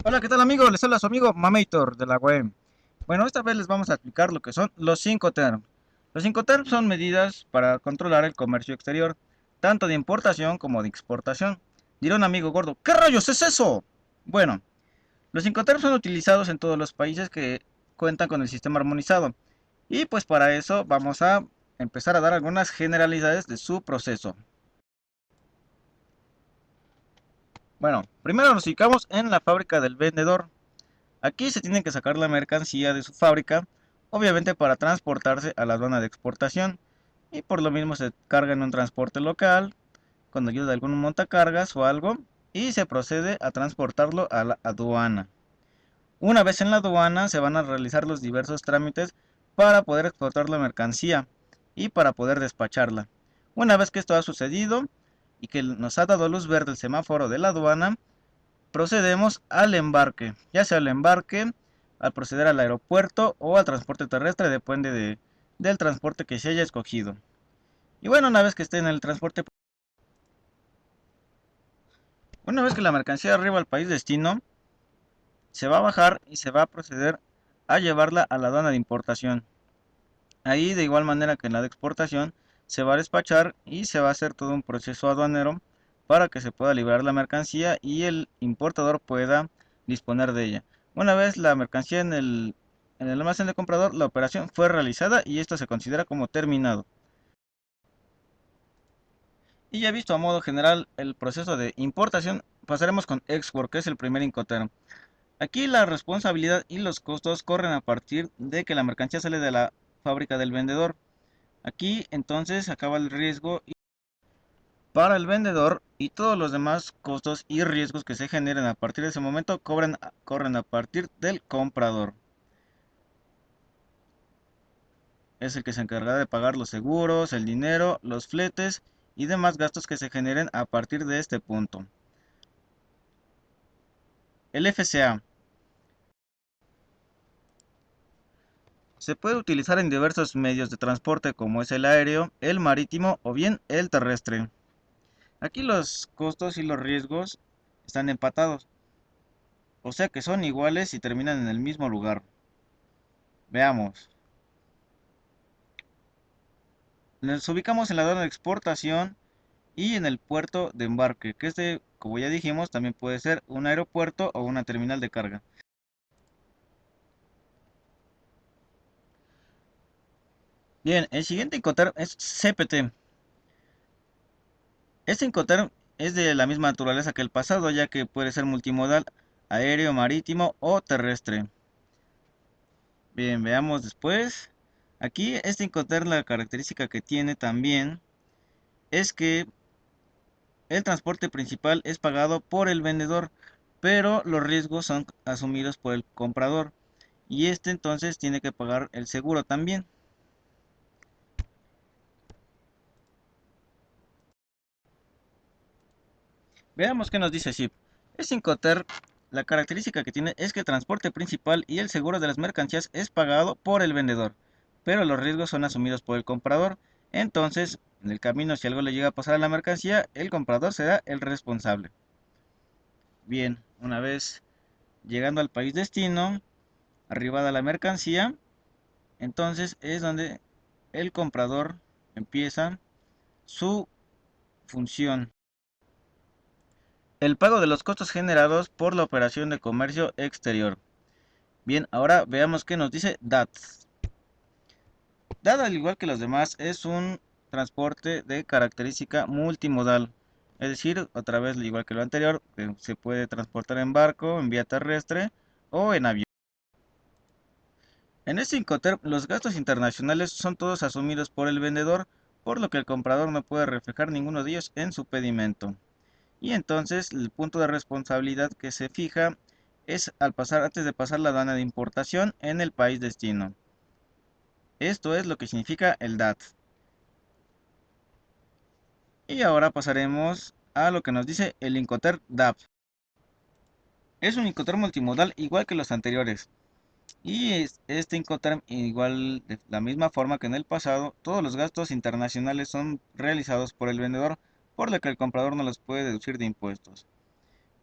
Hola, ¿qué tal amigo? Les habla su amigo Mamator de la web. Bueno, esta vez les vamos a explicar lo que son los 5 term. Los 5 term son medidas para controlar el comercio exterior, tanto de importación como de exportación. Dirá un amigo gordo, ¿qué rayos es eso? Bueno, los 5 term son utilizados en todos los países que cuentan con el sistema armonizado. Y pues para eso vamos a empezar a dar algunas generalidades de su proceso. Bueno, primero nos ubicamos en la fábrica del vendedor. Aquí se tiene que sacar la mercancía de su fábrica, obviamente para transportarse a la aduana de exportación, y por lo mismo se carga en un transporte local, con ayuda de algún montacargas o algo, y se procede a transportarlo a la aduana. Una vez en la aduana se van a realizar los diversos trámites para poder exportar la mercancía y para poder despacharla. Una vez que esto ha sucedido y que nos ha dado luz verde el semáforo de la aduana, procedemos al embarque, ya sea al embarque, al proceder al aeropuerto o al transporte terrestre, depende del transporte que se haya escogido. Y bueno, una vez que la mercancía arriba al país destino, se va a bajar y se va a proceder a llevarla a la aduana de importación. Ahí, de igual manera que en la de exportación, se va a despachar y se va a hacer todo un proceso aduanero para que se pueda liberar la mercancía y el importador pueda disponer de ella. Una vez la mercancía en el almacén del comprador, la operación fue realizada y esto se considera como terminado. Y ya visto a modo general el proceso de importación, pasaremos con export, que es el primer Incoterm. Aquí la responsabilidad y los costos corren a partir de que la mercancía sale de la fábrica del vendedor. Aquí entonces acaba el riesgo para el vendedor y todos los demás costos y riesgos que se generen a partir de ese momento corren a partir del comprador. Es el que se encargará de pagar los seguros, el dinero, los fletes y demás gastos que se generen a partir de este punto. El FCA se puede utilizar en diversos medios de transporte como es el aéreo, el marítimo o bien el terrestre. Aquí los costos y los riesgos están empatados, o sea que son iguales y terminan en el mismo lugar. Veamos. Nos ubicamos en la aduana de exportación y en el puerto de embarque, que este, como ya dijimos, también puede ser un aeropuerto o una terminal de carga. Bien, el siguiente Incoterm es CPT. Este Incoterm es de la misma naturaleza que el pasado, ya que puede ser multimodal, aéreo, marítimo o terrestre. Bien, veamos después. Aquí este Incoterm, la característica que tiene también es que el transporte principal es pagado por el vendedor, pero los riesgos son asumidos por el comprador y este entonces tiene que pagar el seguro también. Veamos qué nos dice SIP. Es Incoterm, la característica que tiene es que el transporte principal y el seguro de las mercancías es pagado por el vendedor, pero los riesgos son asumidos por el comprador. Entonces, en el camino, si algo le llega a pasar a la mercancía, el comprador será el responsable. Bien, una vez llegando al país destino, arribada la mercancía, entonces es donde el comprador empieza su función. El pago de los costos generados por la operación de comercio exterior. Bien, ahora veamos qué nos dice DAT. DAT, al igual que los demás, es un transporte de característica multimodal. Es decir, otra vez, igual que lo anterior, se puede transportar en barco, en vía terrestre o en avión. En este Incoterm, los gastos internacionales son todos asumidos por el vendedor, por lo que el comprador no puede reflejar ninguno de ellos en su pedimento. Y entonces el punto de responsabilidad que se fija es antes de pasar la aduana de importación en el país destino. Esto es lo que significa el DAT. Y ahora pasaremos a lo que nos dice el Incoterm DAP. Es un Incoterm multimodal igual que los anteriores. Y este Incoterm, igual de la misma forma que en el pasado, todos los gastos internacionales son realizados por el vendedor, por lo que el comprador no los puede deducir de impuestos.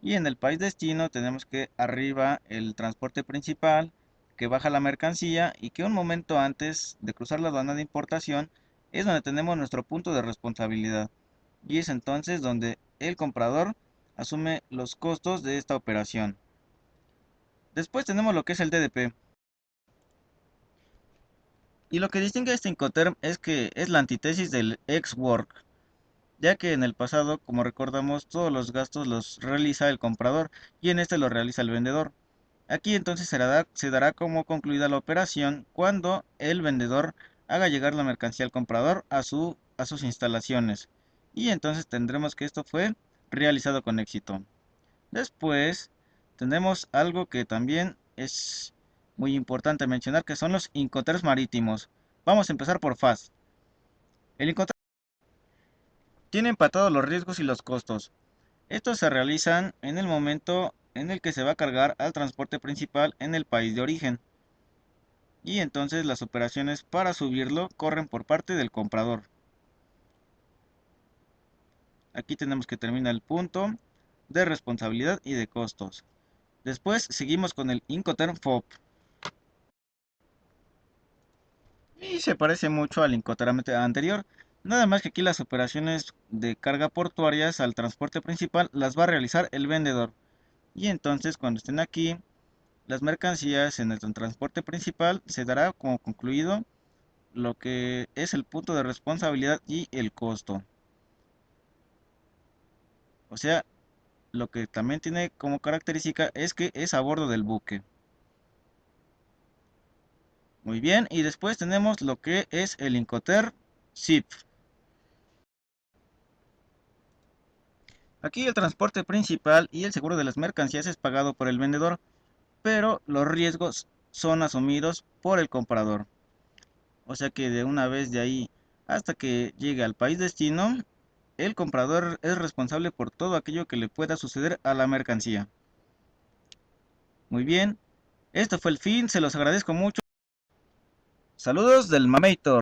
Y en el país destino tenemos que arriba el transporte principal que baja la mercancía y que un momento antes de cruzar la aduana de importación es donde tenemos nuestro punto de responsabilidad. Y es entonces donde el comprador asume los costos de esta operación. Después tenemos lo que es el DDP. Y lo que distingue a este Incoterm es que es la antítesis del ex-work, ya que en el pasado, como recordamos, todos los gastos los realiza el comprador y en este lo realiza el vendedor. Aquí entonces se dará como concluida la operación cuando el vendedor haga llegar la mercancía al comprador a sus instalaciones. Y entonces tendremos que esto fue realizado con éxito. Después tendremos algo que también es muy importante mencionar, que son los Incoterms marítimos. Vamos a empezar por FAS. El Incoterm tiene empatados los riesgos y los costos. Estos se realizan en el momento en el que se va a cargar al transporte principal en el país de origen. Y entonces las operaciones para subirlo corren por parte del comprador. Aquí tenemos que terminar el punto de responsabilidad y de costos. Después seguimos con el Incoterm FOB. Y se parece mucho al Incoterm anterior. Nada más que aquí las operaciones de carga portuarias al transporte principal las va a realizar el vendedor. Y entonces cuando estén aquí las mercancías en el transporte principal se dará como concluido lo que es el punto de responsabilidad y el costo. O sea, lo que también tiene como característica es que es a bordo del buque. Muy bien, y después tenemos lo que es el Incoterm SIP. Aquí el transporte principal y el seguro de las mercancías es pagado por el vendedor, pero los riesgos son asumidos por el comprador. O sea que de una vez de ahí hasta que llegue al país destino, el comprador es responsable por todo aquello que le pueda suceder a la mercancía. Muy bien, esto fue el fin, se los agradezco mucho. Saludos del Mameitor.